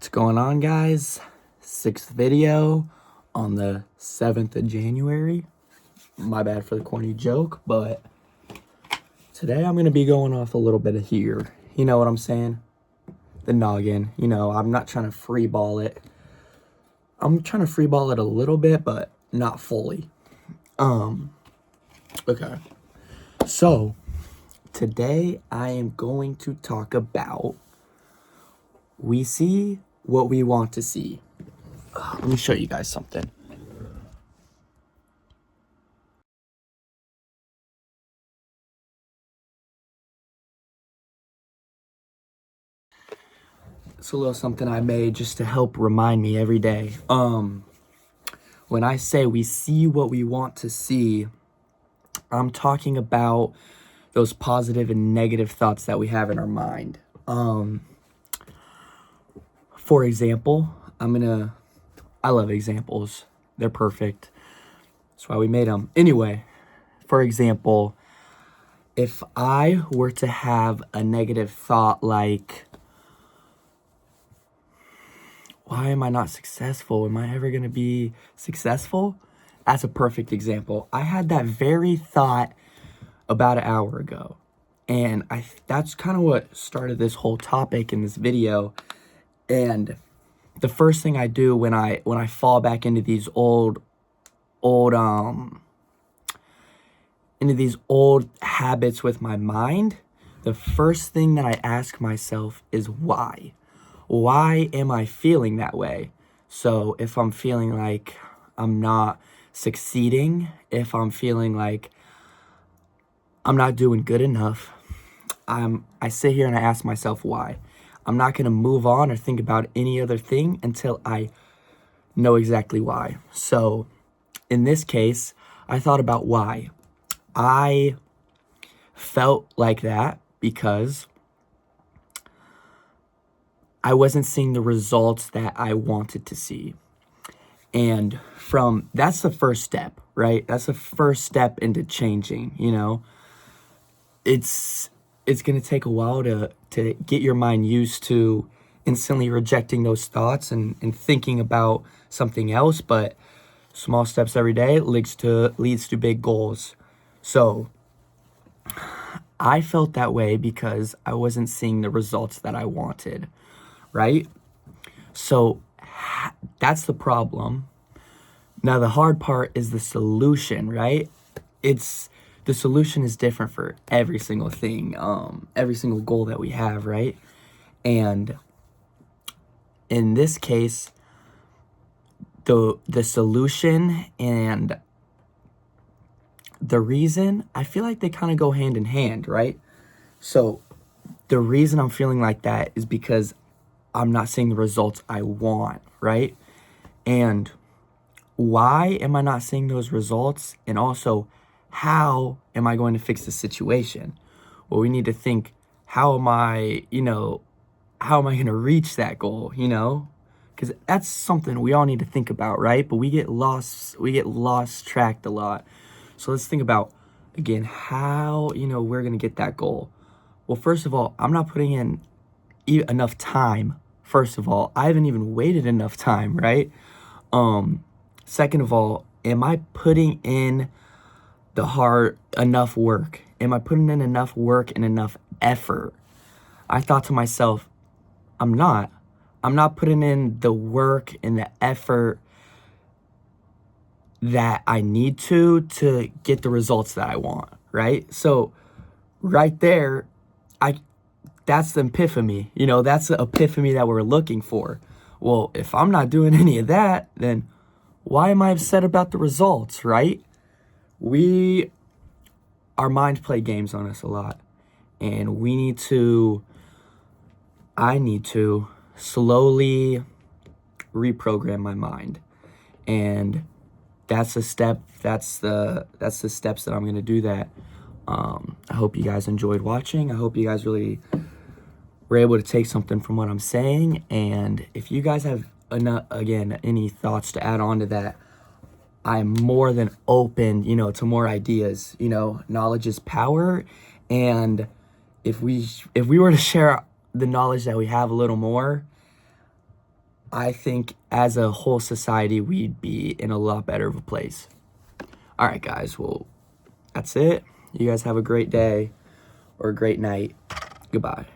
What's going on, guys? Sixth video on the 7th of January. My bad for the corny joke, but today I'm going to be going off a little bit of here. You know what I'm saying? The noggin. You know, I'm not trying to free ball it. I'm trying to free ball it a little bit, but not fully. Okay. So, today I am going to talk about we see what we want to see. Let me show you guys something. It's a little something I made just to help remind me every day. When I say we see what we want to see, I'm talking about those positive and negative thoughts that we have in our mind. For example, I love examples. They're perfect. That's why we made them. Anyway, for example, if I were to have a negative thought like, why am I not successful? Am I ever going to be successful? That's a perfect example. I had that very thought about an hour ago. And that's kind of what started this whole topic in this video. And the first thing I do when I fall back into these old habits with my mind, the first thing that I ask myself is why? Why am I feeling that way? So if I'm feeling like I'm not succeeding, if I'm feeling like I'm not doing good enough, I sit here and I ask myself why. I'm not going to move on or think about any other thing until I know exactly why. So in this case, I thought about why. I felt like that because I wasn't seeing the results that I wanted to see. And that's the first step, right? That's the first step into changing, you know? It's going to take a while to get your mind used to instantly rejecting those thoughts and thinking about something else, but small steps every day leads to big goals. So I felt that way because I wasn't seeing the results that I wanted, right? So that's the problem. Now the hard part is the solution, right? The solution is different for every single thing, every single goal that we have, right? And in this case, the solution and the reason, I feel like they kind of go hand in hand, right? So the reason I'm feeling like that is because I'm not seeing the results I want, right? And why am I not seeing those results? And also, how am I going to fix the situation? Well, we need to think, how am I going to reach that goal, Because that's something we all need to think about, right? But we get lost tracked a lot. So let's think about, again, how, we're going to get that goal. Well, first of all, I'm not putting in enough time. First of all, I haven't even waited enough time, right? Second of all, am I putting in enough work? Am I putting in enough work and enough effort? I thought to myself, I'm not putting in the work and the effort that I need to get the results that I want, right? So right there, that's the epiphany, that's the epiphany that we're looking for. Well, if I'm not doing any of that, then why am I upset about the results, right? Our minds play games on us a lot, and I need to slowly reprogram my mind. And that's the steps that I'm going to do that. I hope you guys enjoyed watching. I hope you guys really were able to take something from what I'm saying. And if you guys have, any thoughts to add on to that, I'm more than open, to more ideas. Knowledge is power. And if we were to share the knowledge that we have a little more, I think as a whole society, we'd be in a lot better of a place. All right, guys. Well, that's it. You guys have a great day or a great night. Goodbye.